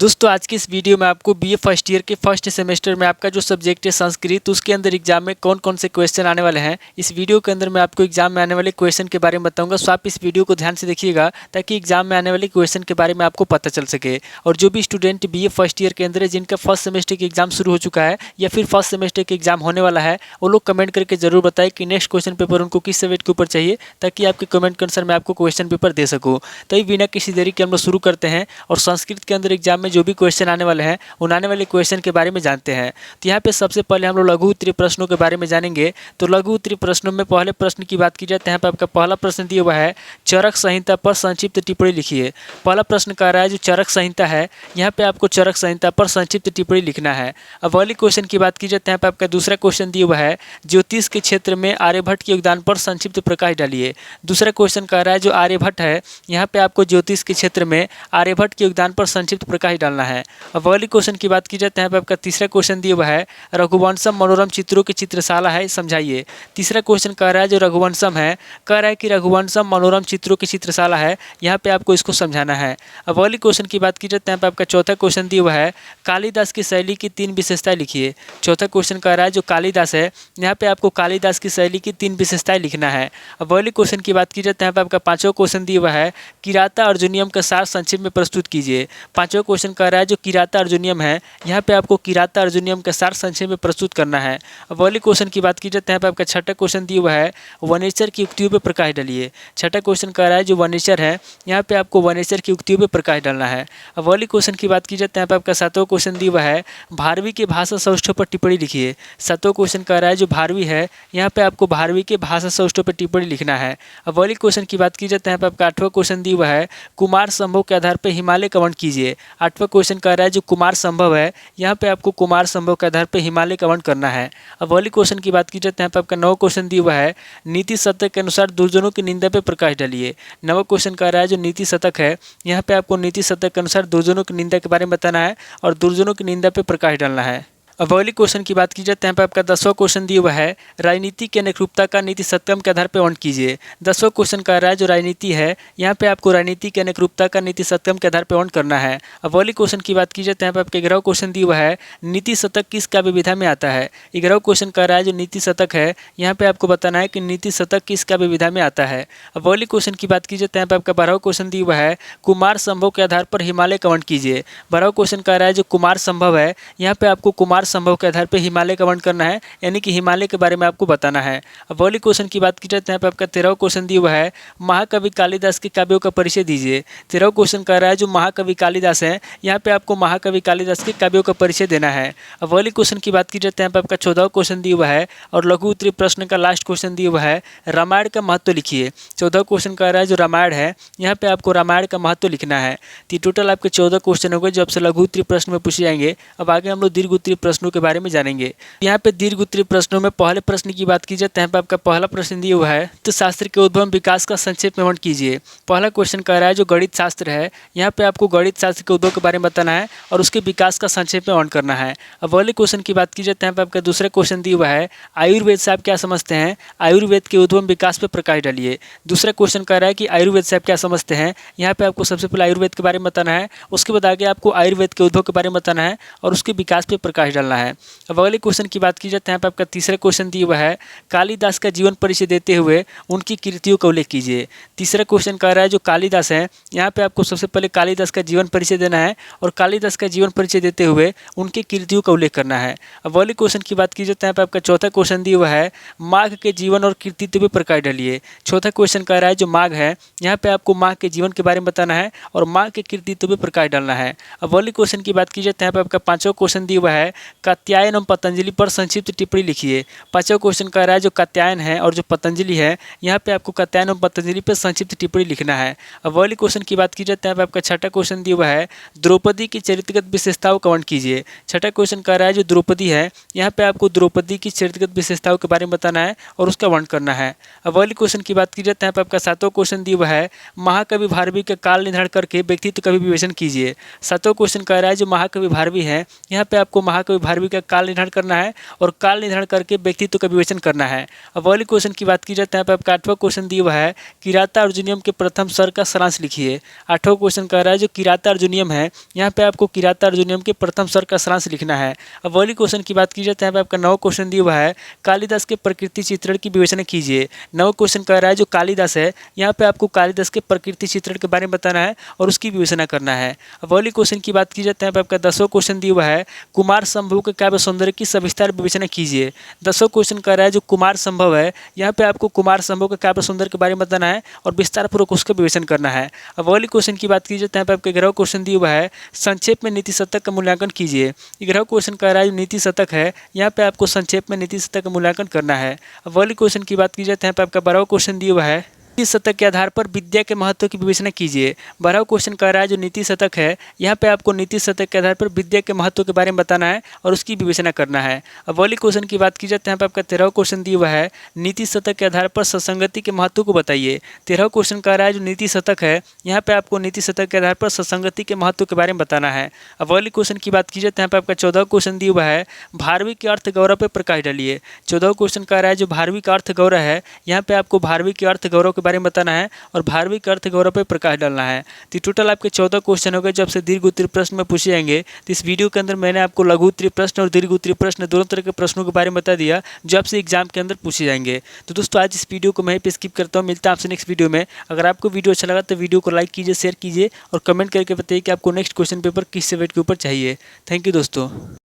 दोस्तों आज की इस वीडियो में आपको बीए फर्स्ट ईयर के फर्स्ट सेमेस्टर में आपका जो सब्जेक्ट है संस्कृत, उसके अंदर एग्जाम में कौन कौन से क्वेश्चन आने वाले हैं, इस वीडियो के अंदर मैं आपको एग्जाम में आने वाले क्वेश्चन के बारे में बताऊंगा। सो आप इस वीडियो को ध्यान से देखिएगा ताकि एग्जाम में आने वाले क्वेश्चन के बारे में आपको पता चल सके। और जो भी स्टूडेंट बीए फर्स्ट ईयर के अंदर है, जिनका फर्स्ट सेमेस्टर के एग्जाम शुरू हो चुका है या फिर फर्स्ट सेमेस्टर के एग्जाम होने वाला है, वो लोग कमेंट करके जरूर बताएं कि नेक्स्ट क्वेश्चन पेपर उनको किस सब्जेक्ट के ऊपर चाहिए, ताकि आपके कमेंट के अनुसार मैं आपको क्वेश्चन पेपर दे सकूँ। तो बिना किसी देरी के हम लोग शुरू करते हैं और संस्कृत के अंदर एग्जाम में जो भी क्वेश्चन आने वाले हैं उन आने वाले क्वेश्चन के बारे में जानते हैं। तो यहाँ पे सबसे पहले हम लोग लघु उत्तरीय प्रश्नों के बारे में जानेंगे। तो लघु उत्तरीय प्रश्नों में पहले प्रश्न की बात की जाए तो यहाँ पे आपका पहला प्रश्न दिया हुआ है, चरक संहिता पर संक्षिप्त टिप्पणी लिखिए। पहला प्रश्न कह रहा है जो चरक संहिता है, यहाँ पे आपको चरक संहिता पर संक्षिप्त टिप्पणी लिखना है। अब अगली क्वेश्चन की बात की जाए तो यहाँ पे आपका दूसरा क्वेश्चन दिया हुआ है, ज्योतिष के क्षेत्र में आर्यभट्ट के योगदान पर संक्षिप्त प्रकाश डालिए। दूसरा क्वेश्चन कह रहा है जो आर्यभट्ट है, यहाँ पे आपको ज्योतिष के क्षेत्र में आर्यभट्ट के योगदान पर संक्षिप्त प्रकाश डालना है। अब अगली क्वेश्चन की बात की जाए तो यहाँ पे आपका तीसरा क्वेश्चन दिया हुआ है, रघुवंशम मनोरम चित्रों की चित्रशाला है, समझाइए। तीसरा क्वेश्चन कह रहा है जो रघुवंशम है, कह रहा है कि रघुवंशम मनोरम चित्रों की चित्रशाला है, यहाँ पे आपको इसको समझाना है। अब अगली क्वेश्चन की बात की जाए तो यहाँ पे आपका चौथा क्वेश्चन दिया हुआ है, कालिदास की शैली की 3 विशेषताएं लिखिए। चौथा क्वेश्चन कह रहा है जो कालिदास है, यहाँ पे आपको कालिदास की शैली की 3 विशेषताएं लिखना है। अब अगली क्वेश्चन की बात की जाए तो यहाँ पे आपका पांचवा क्वेश्चन दिया हुआ है, किराता अर्जुनियम का सार संक्षिप्त में प्रस्तुत कीजिए। पांचवा क्वेश्चन कह रहा है जो किराता अर्जुनियम है, यहाँ पे आपको किराता अर्जुनियम का सार संक्षेप में प्रस्तुत करना है। अब अगले क्वेश्चन की बात की जाए तो यहाँ पे आपका छठा क्वेश्चन दिया हुआ है, वनेचर की युक्तियों पर प्रकाश डालिए। छठा क्वेश्चन कह रहा है जो वनेचर है, यहाँ पे आपको वनेचर की युक्तियों पर प्रकाश डालना है। अब अगले क्वेश्चन की बात की जाए तो यहाँ पे आपका सातवां क्वेश्चन दिया हुआ है, भारवी के भाषा सौष्ठव पर टिप्पणी लिखिए। सातवां क्वेश्चन कह रहा है जो भारवी है, यहाँ पे आपको भारवी के भाषा सौष्ठव पर टिप्पणी लिखना है। अब अगले क्वेश्चन की बात की जाए तो यहाँ पे आपका आठवां क्वेश्चन दिया हुआ है, कुमार संभव के आधार पर हिमालय का वर्णन कीजिए। आठवां क्वेश्चन कह रहा है जो कुमार संभव है, यहाँ पे आपको कुमार संभव के आधार पर हिमालय का वर्णन करना है। अब अगली क्वेश्चन की बात की जाए तो यहाँ पे आपका 9वां क्वेश्चन दिया हुआ है, नीति शतक के अनुसार दुर्जनों की निंदा पे प्रकाश डालिए। 9वां क्वेश्चन कह रहा है जो नीति शतक है, यहाँ पे आपको नीति शतक के अनुसार दुर्जनों की निंदा के बारे में बताना है और दुर्जनों की निंदा पे प्रकाश डालना है। अब अगली क्वेश्चन की बात की जाए तो यहाँ पे आपका 10वां क्वेश्चन दिया हुआ है, राजनीति के अनुरूपता का नीति सत्यम के आधार पर वर्णन कीजिए। 10वां क्वेश्चन कह रहा है जो राजनीति है, यहाँ पे आपको राजनीति के अनुरूपता का नीति सत्यम के आधार पर वर्णन करना है। अब अगली क्वेश्चन की बात की जाए तो यहाँ पे आपके 11वां क्वेश्चन दिया हुआ है, नीति शतक किस काव्य विधा में आता है। 11वां क्वेश्चन कह रहा है जो नीति शतक है, यहाँ पे आपको बताना है कि नीति शतक किस काव्य विधा में आता है। अब अगली क्वेश्चन की बात की जाए तो यहाँ पे आपका 12वां क्वेश्चन दिया हुआ है, कुमार संभव के आधार पर हिमालय का वर्णन कीजिए। 12वां क्वेश्चन कह रहा है जो कुमार संभव है, यहाँ पे आपको कुमार संभव के आधार पर हिमालय का वर्णन करना है, यानी कि हिमालय के बारे में आपको बताना है। अब अगले क्वेश्चन की बात की जाए तो यहाँ पे आपका 13वां क्वेश्चन दिया हुआ है, महाकवि कालिदास के काव्यों का परिचय दीजिए। 13वां क्वेश्चन कह रहा है जो महाकवि कालिदास है, यहाँ पे आपको महाकवि कालिदास के काव्यों का परिचय देना है। अब अगले क्वेश्चन की बात की जाए तो यहाँ पे आपका 14वां क्वेश्चन दिया हुआ है और लघु उत्तरीय प्रश्न का लास्ट क्वेश्चन दिया हुआ है, रामायण का महत्व लिखिए। 14वां क्वेश्चन कह रहा है जो रामायण है, यहाँ पे आपको रामायण का महत्व लिखना है। तो टोटल आपके 14 क्वेश्चन हो गए जो आपसे लघु उत्तरीय प्रश्न में पूछे जाएंगे। अब आगे हम लोग दीर्घ उत्तरीय प्रश्नों के बारे में जानेंगे। यहाँ पे दीर्घ उत्तरीय प्रश्नों में पहले प्रश्न की बात की जाए तो यहाँ पे आपका पहला प्रश्न दिया हुआ है, तो शास्त्र के उद्भव विकास का संक्षेप में वर्णन कीजिए। पहला क्वेश्चन कह रहा है जो गणित शास्त्र है, यहाँ पे आपको गणित शास्त्र के उद्भव के बारे में बताना है और उसके विकास का संक्षेप में वर्णन करना है। अब अगले क्वेश्चन की बात की जाए तो यहाँ पे आपका दूसरा क्वेश्चन दिया हुआ है, आयुर्वेद से आप क्या समझते हैं, आयुर्वेद के उद्भव विकास पर प्रकाश डालिए। दूसरा क्वेश्चन कह रहा है कि आयुर्वेद से आप क्या समझते हैं, यहाँ पे आपको सबसे पहले आयुर्वेद के बारे में बताना है, उसके बाद आगे आपको आयुर्वेद के उद्भव के बारे में बताना है और उसके विकास पर प्रकाश डालना है। अब अगले क्वेश्चन की बात की जाए तो यहाँ पे आपका तीसरा क्वेश्चन दिया हुआ है, कालिदास का जीवन परिचय देते हुए उनकी कृतियों का उल्लेख कीजिए। तीसरा क्वेश्चन कह रहा है जो कालिदास है, यहाँ पे आपको सबसे पहले कालिदास का जीवन परिचय देना है और कालिदास का जीवन परिचय देते हुए उनकी कृतियों का उल्लेख करना है। अब अगले क्वेश्चन की बात की जाए तो यहाँ पे आपका चौथा क्वेश्चन दिया हुआ है, माघ के जीवन और कृतित्व पर प्रकाश डालिए। चौथा क्वेश्चन कह रहा है जो माघ है, यहाँ पे आपको माघ के जीवन के बारे में बताना है और माघ के कृतित्व पर प्रकाश डालना है। अब अगले क्वेश्चन की बात की जाए तो यहाँ पे आपका पांचवा क्वेश्चन दिया हुआ है, कात्यायन एवं पतंजलि पर संक्षिप्त टिप्पणी लिखिए। पांचवा क्वेश्चन कह रहा है जो कात्यायन है और जो पतंजलि है, यहाँ पे आपको कात्यायन और पतंजलि पर संक्षिप्त टिप्पणी लिखना है। अब अगले क्वेश्चन की बात की जाए तो यहाँ पे आपका छठा क्वेश्चन दिया हुआ है, द्रौपदी की चरित्रगत विशेषताओं का वर्णन कीजिए। छठा क्वेश्चन कह रहा है जो द्रौपदी है, यहाँ पे आपको द्रौपदी की चरित्रगत विशेषताओं के बारे में बताना है और उसका वर्णन करना है। अब अगले क्वेश्चन की बात की जाए तो यहाँ पे आपका सातवां क्वेश्चन दिया हुआ है, महाकवि भारवी का काल निर्धारण करके व्यक्तित्व का विवेचन कीजिए। सातवां क्वेश्चन कह रहा है जो महाकवि भारवी है, यहाँ पे आपको महाकवि भारवी का काल निर्धारण करना है और काल निर्धारण करके व्यक्तित्व का विवेचन करना है। अब वाले क्वेश्चन की बात की जाए तो यहाँ पे आपका 8वां क्वेश्चन दिया हुआ है किराता अर्जुनियम के प्रथम स्वर का सारांश लिखिए। 8वां क्वेश्चन कह रहा है जो किराता अर्जुनियम है यहाँ पे आपको किराता अर्जुनियम के प्रथम स्वर का सारांश लिखना है। अब वाले क्वेश्चन की बात की जाए तो यहाँ पे आपका 9वां क्वेश्चन दिया हुआ है कालिदास के प्रकृति चित्रण की विवेचना कीजिए। 9वां क्वेश्चन कह रहा है जो कालिदास है यहाँ पे आपको कालिदास के प्रकृति चित्रण के बारे में बताना है और उसकी विवेचना करना है। अब वाले क्वेश्चन की बात की जाए तो यहाँ पे आपका 10वां क्वेश्चन दिया हुआ है कुमार संभव के काव्य सौंदर्य की सविस्तार विवेचना कीजिए। 10वां क्वेश्चन कह रहा है जो कुमार संभव है यहाँ पे आपको कुमार संभव के काव्य सौंदर्य के बारे में बताना है और विस्तार पूर्वक उसका विवेचन करना है। अब वाले क्वेश्चन की बात की जाए तो यहाँ पे आपके 11वां क्वेश्चन दिया हुआ है संक्षेप में नीति शतक का मूल्यांकन कीजिए। 11वां क्वेश्चन कह रहा है जो नीति शतक है यहाँ पे आपको संक्षेप में नीति शतक का मूल्यांकन करना है। अब वाले क्वेश्चन की बात की जाए तो यहाँ पे आपका 12वां क्वेश्चन दिया हुआ है नीति शतक के आधार पर विद्या के महत्व की विवेचना कीजिए। 12वां क्वेश्चन कह रहा है जो नीति शतक है यहाँ पे आपको नीति शतक के आधार पर विद्या के महत्व के बारे में बताना है और उसकी विवेचना करना है। अब वाले क्वेश्चन की बात की जाए तो यहाँ पे आपका 13वां क्वेश्चन दिया हुआ है नीति शतक के आधार पर सत्संगति के महत्व को बताइए। 13वां क्वेश्चन कह रहा है जो नीति शतक है यहाँ पे आपको नीति शतक के आधार पर सत्संगति के महत्व के बारे में बताना है। अब वाले क्वेश्चन की बात की जाए तो यहाँ पे आपका 14वां क्वेश्चन दिया हुआ है भारवी के अर्थ गौरव पर प्रकाश डालिए। 14वां क्वेश्चन कह रहा है जो भारवी का अर्थ गौरव है यहाँ पे आपको भारवी के अर्थ गौरव के बारे में बताना है और भारवी के अर्थ गौरव पर प्रकाश डालना है। तो टोटल आपके 14 क्वेश्चन हो गए जो आपसे दीर्घ उत्तरीय प्रश्न में पूछे जाएंगे। तो इस वीडियो के अंदर मैंने आपको लघु उत्तरीय प्रश्न और दीर्घ उत्तरीय प्रश्न दोनों तरह के प्रश्नों के बारे में बता दिया जो आपसे एग्जाम के अंदर पूछे जाएंगे। तो दोस्तों आज इस वीडियो को मैं पे स्किप करता हूँ, मिलता है आपसे नेक्स्ट वीडियो में। अगर आपको वीडियो अच्छा लगा तो वीडियो को लाइक कीजिए, शेयर कीजिए और कमेंट करके बताइए कि आपको नेक्स्ट क्वेश्चन पेपर किस सब्जेक्ट के ऊपर चाहिए। थैंक यू दोस्तों।